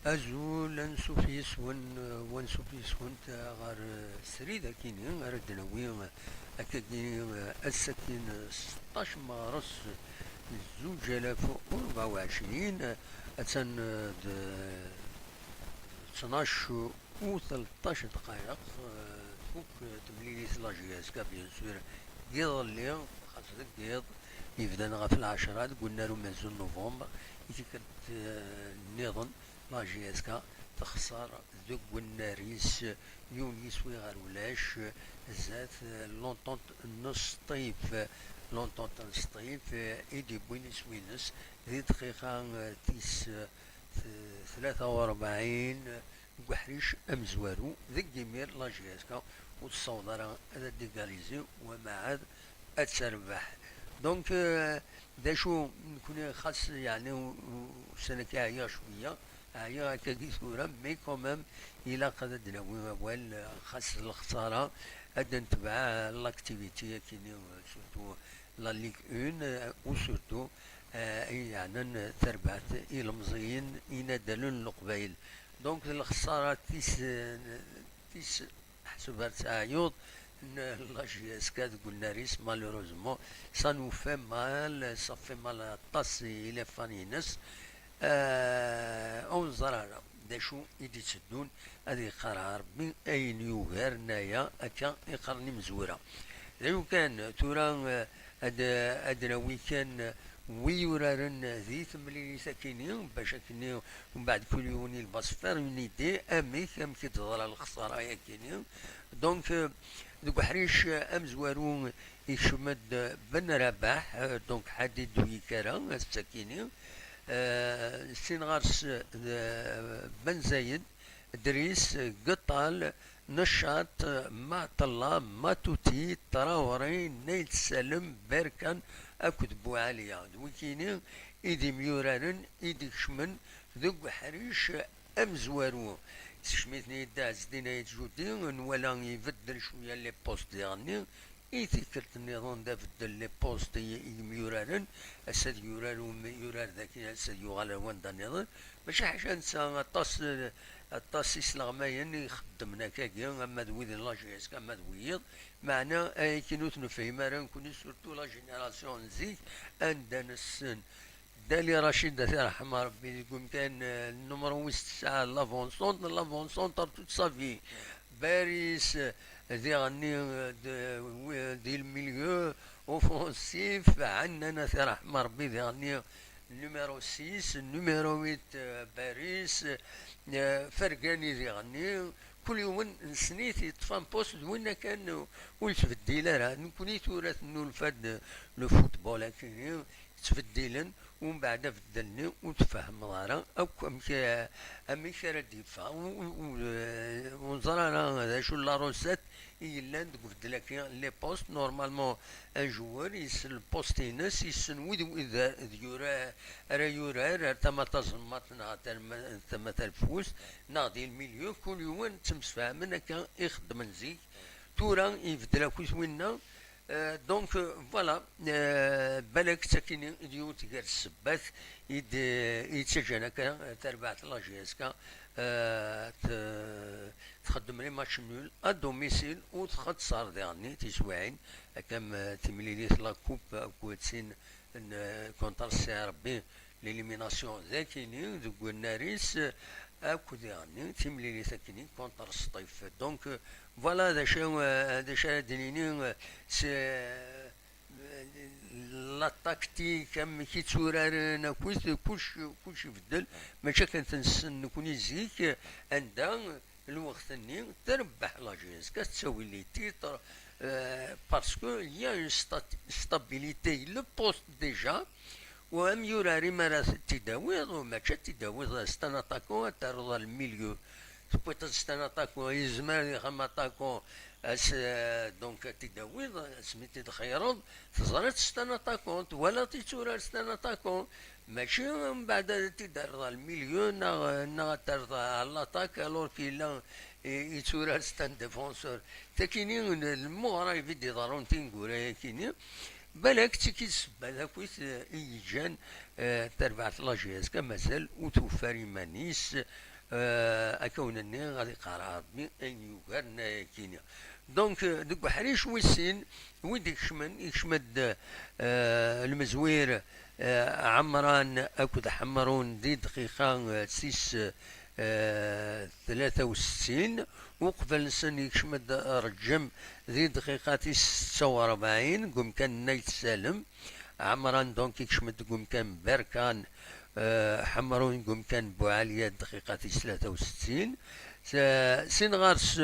أزول أنسوفيس ونسوفيس ونت غار سريدة كيني غار الدناوي أكاكيني السكين 16 مارس 2024 أتن 12 و 13 دقائق فوق تمليلية لاجياس بيان سور قيض اللي خاطر قيض يبدا في العشرات قلنا له مازال نوفمبر يتكد النظام لاجياسكا تخسر ذوك الناريس يونيس ويغار ولاش زات لونطونت نص طيف لونطونت نص طيف ايدي بوينس وينس ذي دقيقة تيس 43 وحريش امزوارو ذي جيمير لاجياسكا وتصور هذا ديكاليزي وما عاد اتسربح دونك دا شو نكون خاص يعني سنة عيا شوية عيا كاكي ثورة مي كومام إلا قد دناوي موال خاص الخسارة أدا نتبع لاكتيفيتي كيني سورتو لا ليغ اون و سورتو يعني تربعت المزيين ينادلون القبايل دونك الخسارة تيس حسبات عيوض لا جياسكا قلنا ريس مالوروزمون سا نو في مال سا في مال طاس الى فانينس او زرارة دا شو يدي تسدون هذه قرار من اين يوغر نايا اكا يقرني مزورة لو كان تورا ادنا ويكان ويورارن ذي ثملي ساكنين باش كني ومن بعد كل يوني الباسفار يونيتي اميك ام كي تظهر الخساره يا كيني دونك دوك حريش امزوارون يشمد بن رباح دونك حديد ويكارا الساكنين سين غارس بن زايد دريس قطال نشاط ما طلا ما توتي تراوري نيل سلم بركان اكد بوعاليا وكيني ايدي ميورانن ايدي شمن ذوق حريش امزوارو سشميتني داز دينا يتجودي ولا يبدل شويه لي بوست ديالني يتكرت النظام دا بدل لي بوست يميورانن اسد يورارو يورار ذاك اسد يغال وان دا نظام ماشي حاجه نسى طاس الطاسيس لغماين يخدمنا كاكيا اما دويد لاجيس كما دويض معنا اي كينوت نفهم راه نكون سورتو لا جينيراسيون زيك عندنا السن دالي رشيد الله يرحمه ربي يقول كان النمرو 9 لافونسون توت صافي باريس ذي غني دي الميليو اوفونسيف عندنا الله يرحمه ربي ذي غني النيميرو 6 النيميرو 8 باريس فرقاني ذي غني كل يوم نسنيت يطفان بوست وين كان ويتبدل راه نكوني تورث انه الفاد لو فوتبول هكا تبدلن ومن بعد بدلني وتفهم ضارا او امي راه ديفا ونزرا هذا شو لا روسيت إلا تبدل لك لي بوست نورمالمون ان جوار يسن البوست ينس يسن وإذا يورا راه يورا راه تما تزمط تما الفوس ناضي المليون كل يوم تمسفاهمن هكا يخدم نزيك تورا يبدل لك وينا دونك فوالا بالك ساكن ديو تقال السبات يتسجن هكا تربعة لاجيسكا تخدم لي ماتش نول ادوميسيل وتختصر ديالني تيسواعين كم تمليليت لا كوب كوتسين كونتر سي ربي ليليميناسيون ذاكيني دوك الناريس اكو ديالني تمليلي ساكنين كونتر الصيف دونك فوالا هذا شا دنيني سي لا تاكتيك كم كي تورار كلشي يبدل ماشي كنتنسن نكوني زيك عندها الوقت اني تربح لاجينس كتساوي لي تيتر باسكو يا اون ستابيليتي لو بوست ديجا وام يوراري مرا تداويض وماشي تداويض ستان اتاكون تعرض الميليو تبغي ستان اتاكون يزمر يخم اتاكون اس دونك تداويض سميتي تخيرض تزرت ستان اتاكون ولا تيتورار ستان اتاكون ماشي من بعد تدار المليون نا ترضى على لاتاك الور كي لا يتورار ستان ديفونسور تاكيني المغرب يدي ضرون تنقول كيني بالك تيكي تسبى ذاك ويت إيجان تربعة لاجيز كمازال وتوفر مانيس أكونني غادي قرار بي أن يقارنا كينيا دونك دوك بحريش ويسين ويد يكشمد المزوير عمران أكد حمرون دي دقيقة سيس 63 وقبل سن يكشمد رجم ذي دقيقة 46 قم كان نيت سالم عمران دونك يكشمد قم كان بركان حمرون قم كان بوعالية دقيقة 63 سين غارس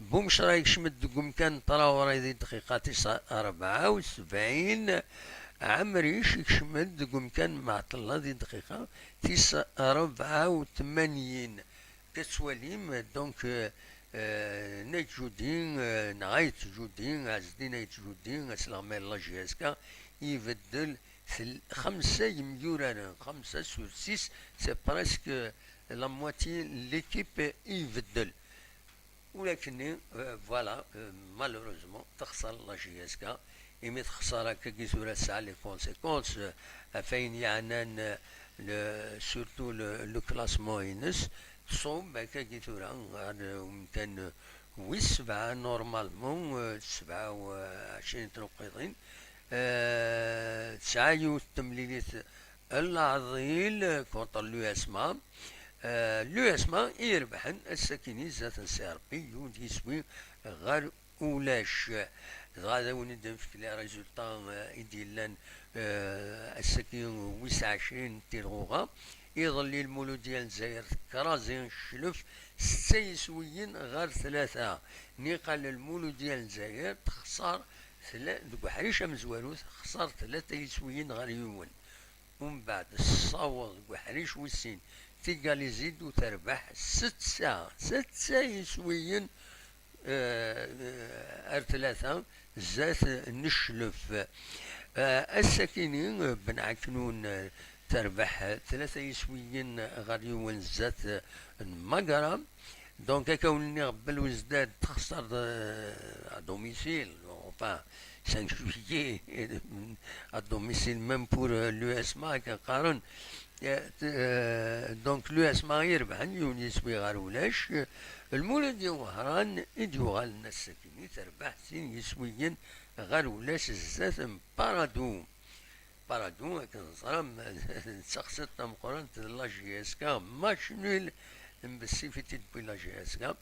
بومشرا يكشمد قم كان طراوري ذي دقيقة 74 عمريش يكشمد قم كان معطلة ذي دقيقة 84 كسواليم دونك نيت جودين نغايت جودين عزدي نيت جودين اسلامي الله جهازكا يبدل 5 مليون 5 sur 6 سي بريسك لا مواتي ليكيب يبدل ولكن فوالا مالوروزمون تخسر الله جهازكا يميت خسارة كيسورة ساعة لي كونسيكونس فين يعنان سورتو لو كلاسمون ينس صوم بكا كيسورة ومكان ويسبعة نورمالمون 27 تنقيطين تسعة تمليليت العضيل كونتر لو اسما لو اسما يربحن الساكنين ذات سي ربي يود يسوي غير ولاش غادا وندم في لي ريزولطا يديلان الساكن 29 تيرغوغا يظل المولود ديال الجزائر كرازين الشلف 6 غير 3 نيقال المولود ديال الجزائر تخسر دوك حريشه مزوالو خسر 3 يسويين غير يون ومن بعد الصاوغ دوك حريش وسين تيقال يزيد وتربح 6 يسويين ار3 زات نشلف الساكنين بن عكنون تربح 3 يسويين غير يون زات المقرة دونك كونني قبل وزداد تخسر دوميسيل enfin 5 juillet à domicile même pour l'USMA كقارن دونك l'USMA يربح يونس ويغار ولاش المولد وهران يديوغال الناس الساكنين تربح سين يسويين غار ولاش الزات بارادو كنصرام شخصية مقارنة لا جي اس كا ماتش نول بسيفيتي بي لا جي اس كا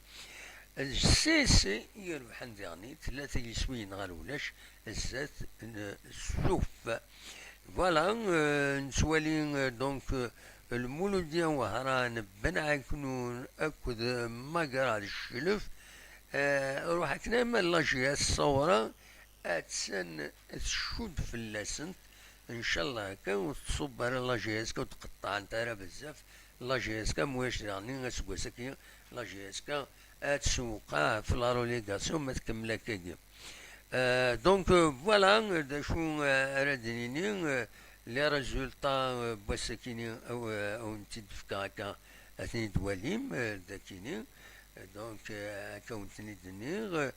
السي يربح ديرني 3 يسويين غير ولاش الزات السوف فوالا نسوالي دونك المولود ديال وهران بن عكنون اكد مقرا الشلف روح كنا لا جي اس الصورة اتسن تشود في اللسنت ان شاء الله هكا وتصب على لا جي اس وتقطع نتايا بزاف لا جي اس مواش ديرني سكواساكي لا جي اس تسوقها في لا روليغاسيون ما تكمل هكاكيا دونك فوالا دا شو رادنيني لي ريزولطا بواساكيني او نتي دفكا هكا اثني دواليم داكيني دونك هكا ونتني دنيغ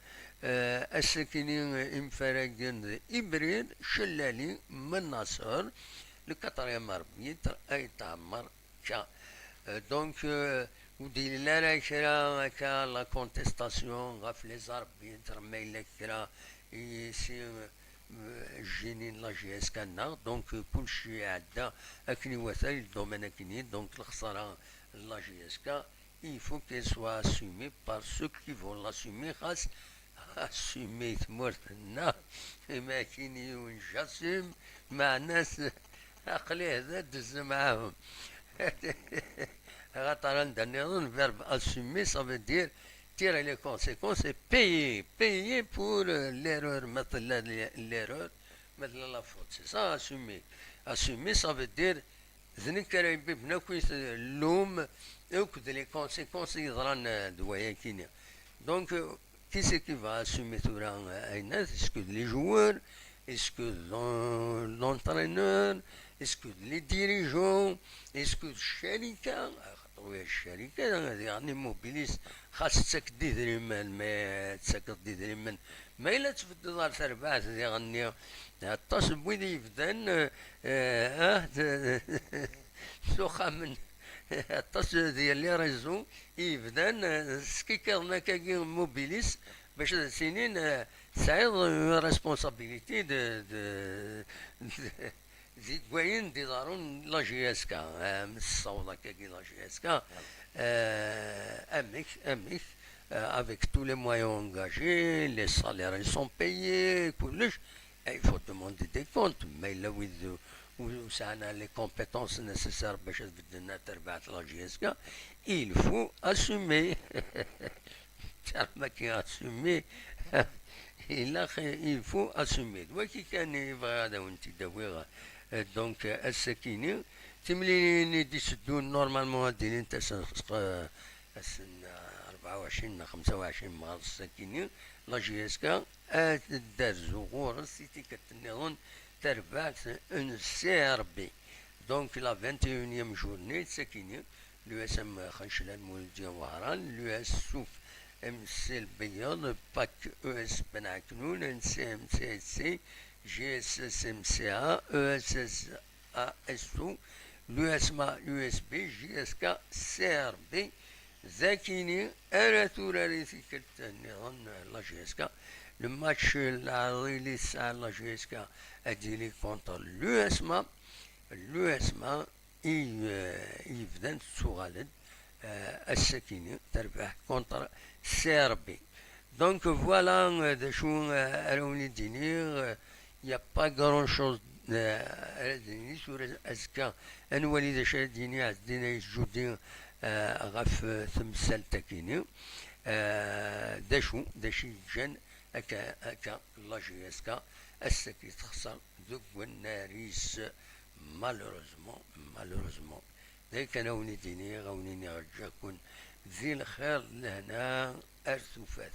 الساكني انفراجن ابريد شلالي من ناصر لكاتريام اربيتر اي تعمر كا دونك ودي لا كرا كا لا كونتيستاسيون غاف لي زاربيتر مايلا كرا يسي جينين لا جي اس كانا دونك كلشي عدا اكني وثاي الدومين اكني دونك الخساره لا جي اس كا il faut qu'elle soit assumée par ceux qui vont l'assumer خاص اسيمي تمرتنا ما كاين ونجسم مع ناس عقلي هذا دز معاهم خاطر عندنا نظن فيرب اسيمي ça veut dire tirer les conséquences et payer pour l'erreur مثل l'erreur مثل la faute c'est ça assumer ça veut dire ذنك راهي بنا كويس اللوم اكد لي كونسيكونس يضران دوايا كينيا دونك qui c'est qui va assumer tout ça? Est-ce que les joueurs, est-ce que l'entraîneur, est-ce que les dirigeants, est-ce que Shalika, تطوير الشركة يعني موبيليس خاص تسكد دريمان ما تسكد دريمان ما إلا تفد دار تربع يعني التصب ويدي يفدان سوخا من التص ديال لي ريزو يفدان سكيكرنا كاكي موبيليس باش سنين سعيد ريسبونسابيليتي زي كواين دي دارون لا جي اس كا من الصوضة كاكي لا جي اس كا اميك avec tous les moyens engagés, les salaires ils sont payés, il faut demander des comptes, mais là où ça a les compétences nécessaires باش تبدلنا تربعت لا جي اس كا il faut assumer ما كي assumer il faut assumer وكي كان يبغى هذا وانت داوي دونك السكيني تملي دي سدون نورمالمون هادين انت السن 24 25 مع السكيني لا جي اس كا دار زغور سيتي كتنيضون تربعت ان سي ار بي دونك لا 21 جورني سكيني لو اس ام خنشلان مولدي وهران لو اس سوف ام سي البياض باك او اس بنعكنون ان سي ام سي سي جي اس اس ام سي ا او اس اس ا اس او لو اس ما يو اس بي جي اس كا سي ار بي زاكيني انا توراري في النظام لا جي اس كا لو ماتش العريلي ساعة لا جي اس كا اديلي كونتر لو اس ما لو اس ما يبدا تسوغالد السكيني تربح كونتر سي ار بي دونك فوالا دا شو روني دينير يا با غران شوز ديني سور اسكا انولي دا شا ديني عزدينا يجودين غف ثمثال تاكيني دا شي جان اكا لا جي اس كا السكي تخسر دوك والناريس مالوروزمون ذاك انا وني ديني غوني نرجاكم ذي الخير لهنا ارثوفات